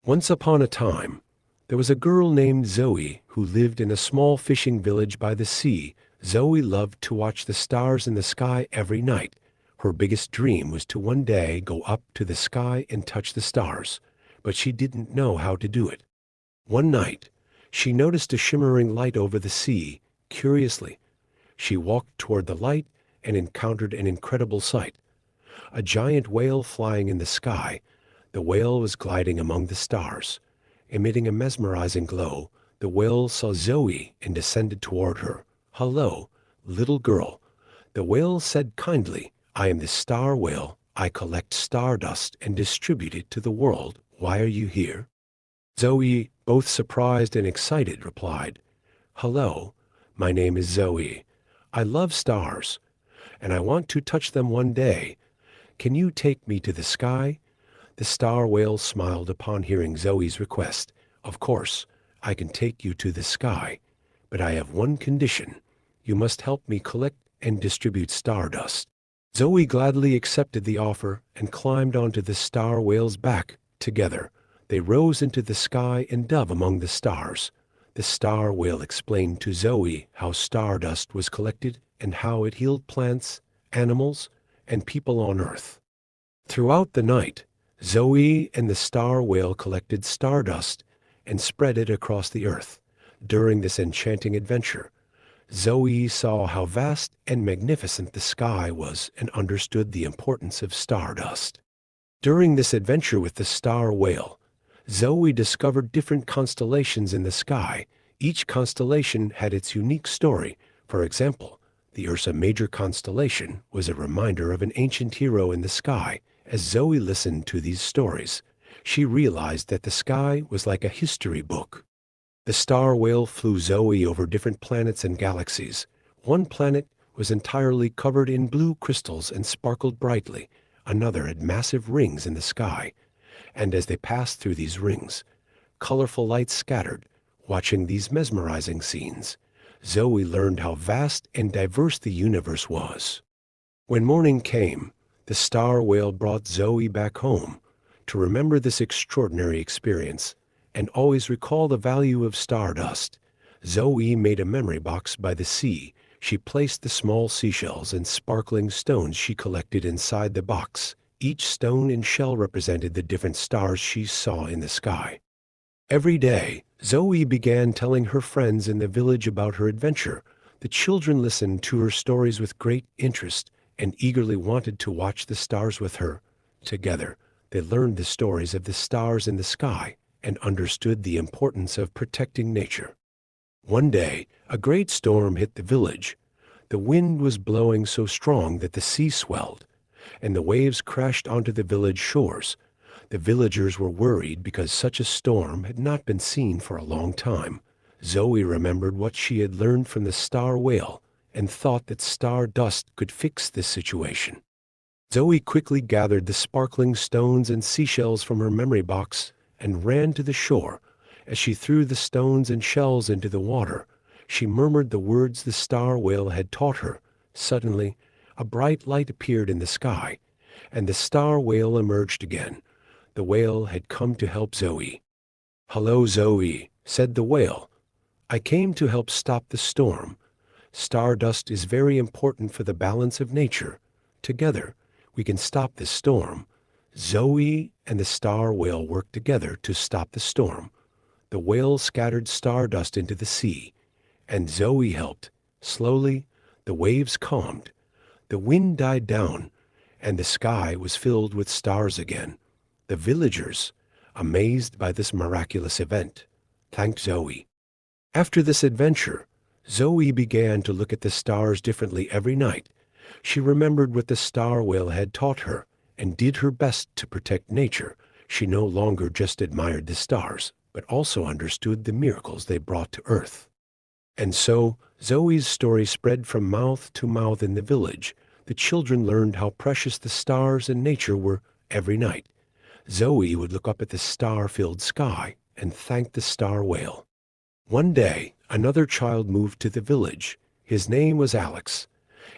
Once upon a time, there was a girl named Zoe who lived in a small fishing village by the sea. Zoe loved to watch the stars in the sky every night. Her biggest dream was to one day go up to the sky and touch the stars, but she didn't know how to do it. One night, she noticed a shimmering light over the sea. Curiously, she walked toward the light and encountered an incredible sight. A giant whale flying in the sky. The whale was gliding among the stars. Emitting a mesmerizing glow, the whale saw Zoe and descended toward her. "Hello, little girl," the whale said kindly. "I am the star whale. I collect stardust and distribute it to the world. Why are you here?" Zoe, both surprised and excited, replied, "Hello, my name is Zoe. I love stars, and I want to touch them one day. Can you take me to the sky?" The star whale smiled upon hearing Zoe's request. "Of course, I can take you to the sky, but I have one condition. You must help me collect and distribute stardust." Zoe gladly accepted the offer and climbed onto the star whale's back. Together, they rose into the sky and dove among the stars. The star whale explained to Zoe how stardust was collected and how it healed plants, animals, and people on Earth. Throughout the night, Zoe and the star whale collected stardust and spread it across the earth. During this enchanting adventure, Zoe saw how vast and magnificent the sky was and understood the importance of stardust. During this adventure with the star whale, Zoe discovered different constellations in the sky. Each constellation had its unique story. For example, the Ursa Major constellation was a reminder of an ancient hero in the sky. As Zoe listened to these stories, she realized that the sky was like a history book. The star whale flew Zoe over different planets and galaxies. One planet was entirely covered in blue crystals and sparkled brightly. Another had massive rings in the sky, and as they passed through these rings, colorful lights scattered. Watching these mesmerizing scenes, Zoe learned how vast and diverse the universe was. When morning came, the star whale brought Zoe back home to remember this extraordinary experience and always recall the value of stardust. Zoe made a memory box by the sea. She placed the small seashells and sparkling stones she collected inside the box. Each stone and shell represented the different stars she saw in the sky. Every day, Zoe began telling her friends in the village about her adventure. The children listened to her stories with great interest and eagerly wanted to watch the stars with her. Together, they learned the stories of the stars in the sky and understood the importance of protecting nature. One day, a great storm hit the village. The wind was blowing so strong that the sea swelled, and the waves crashed onto the village shores. The villagers were worried because such a storm had not been seen for a long time. Zoe remembered what she had learned from the star whale and thought that stardust could fix this situation. Zoe quickly gathered the sparkling stones and seashells from her memory box and ran to the shore. As she threw the stones and shells into the water, she murmured the words the star whale had taught her. Suddenly, a bright light appeared in the sky, and the star whale emerged again. The whale had come to help Zoe. "Hello, Zoe," said the whale. "I came to help stop the storm. Stardust is very important for the balance of nature. Together, we can stop this storm." Zoe and the star whale worked together to stop the storm. The whale scattered stardust into the sea, and Zoe helped. Slowly, the waves calmed, the wind died down, and the sky was filled with stars again. The villagers, amazed by this miraculous event, thanked Zoe. After this adventure, Zoe began to look at the stars differently every night. She remembered what the star whale had taught her and did her best to protect nature. She no longer just admired the stars, but also understood the miracles they brought to Earth. And so, Zoe's story spread from mouth to mouth in the village. The children learned how precious the stars and nature were. Every night, Zoe would look up at the star-filled sky and thank the star whale. One day, another child moved to the village. His name was Alex,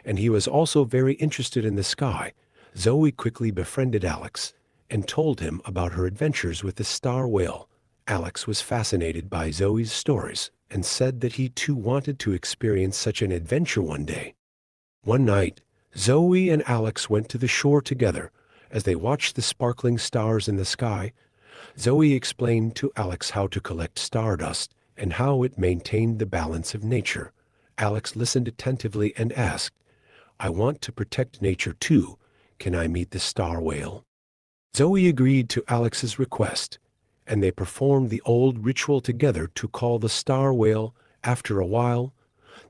and he was also very interested in the sky. Zoe quickly befriended Alex, and told him about her adventures with the star whale. Alex was fascinated by Zoe's stories and said that he too wanted to experience such an adventure one day. One night, Zoe and Alex went to the shore together. As they watched the sparkling stars in the sky, Zoe explained to Alex how to collect stardust and how it maintained the balance of nature. Alex listened attentively and asked, "I want to protect nature too. Can I meet the star whale?" Zoe agreed to Alex's request, and they performed the old ritual together to call the star whale. After a while,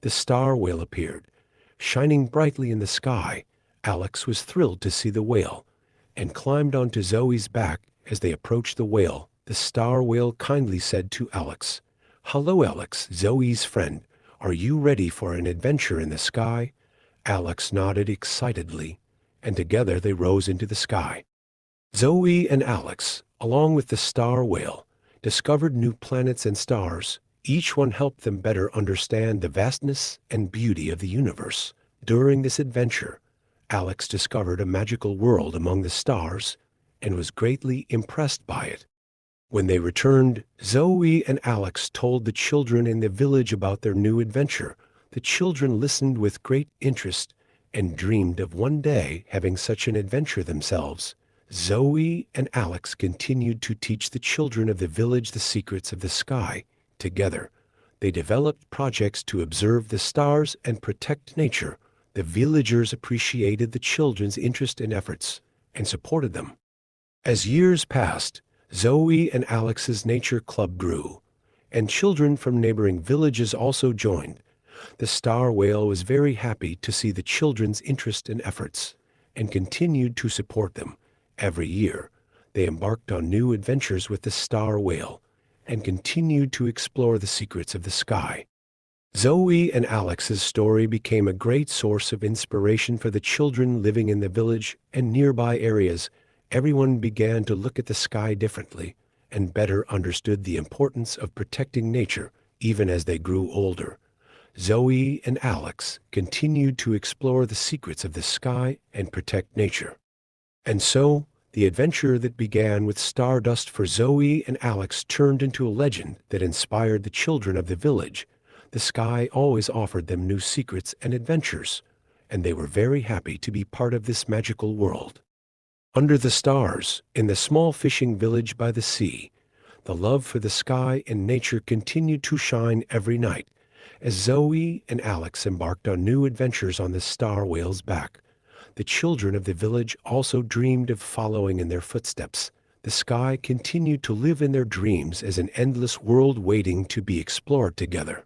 the star whale appeared, shining brightly in the sky. Alex was thrilled to see the whale and climbed onto Zoe's back. As they approached the whale, the star whale kindly said to Alex, "Hello, Alex, Zoe's friend. Are you ready for an adventure in the sky?" Alex nodded excitedly, and together they rose into the sky. Zoe and Alex, along with the star whale, discovered new planets and stars. Each one helped them better understand the vastness and beauty of the universe. During this adventure, Alex discovered a magical world among the stars and was greatly impressed by it. When they returned, Zoe and Alex told the children in the village about their new adventure. The children listened with great interest and dreamed of one day having such an adventure themselves. Zoe and Alex continued to teach the children of the village the secrets of the sky. Together, they developed projects to observe the stars and protect nature. The villagers appreciated the children's interest and efforts and supported them. As years passed, Zoe and Alex's nature club grew, and children from neighboring villages also joined. The star whale was very happy to see the children's interest and efforts and continued to support them. Every year, they embarked on new adventures with the star whale and continued to explore the secrets of the sky. Zoe and Alex's story became a great source of inspiration for the children living in the village and nearby areas. Everyone began to look at the sky differently and better understood the importance of protecting nature. Even as they grew older, Zoe and Alex continued to explore the secrets of the sky and protect nature. And so, the adventure that began with stardust for Zoe and Alex turned into a legend that inspired the children of the village. The sky always offered them new secrets and adventures, and they were very happy to be part of this magical world. Under the stars, in the small fishing village by the sea, the love for the sky and nature continued to shine every night. As Zoe and Alex embarked on new adventures on the star whale's back, the children of the village also dreamed of following in their footsteps. The sky continued to live in their dreams as an endless world waiting to be explored together.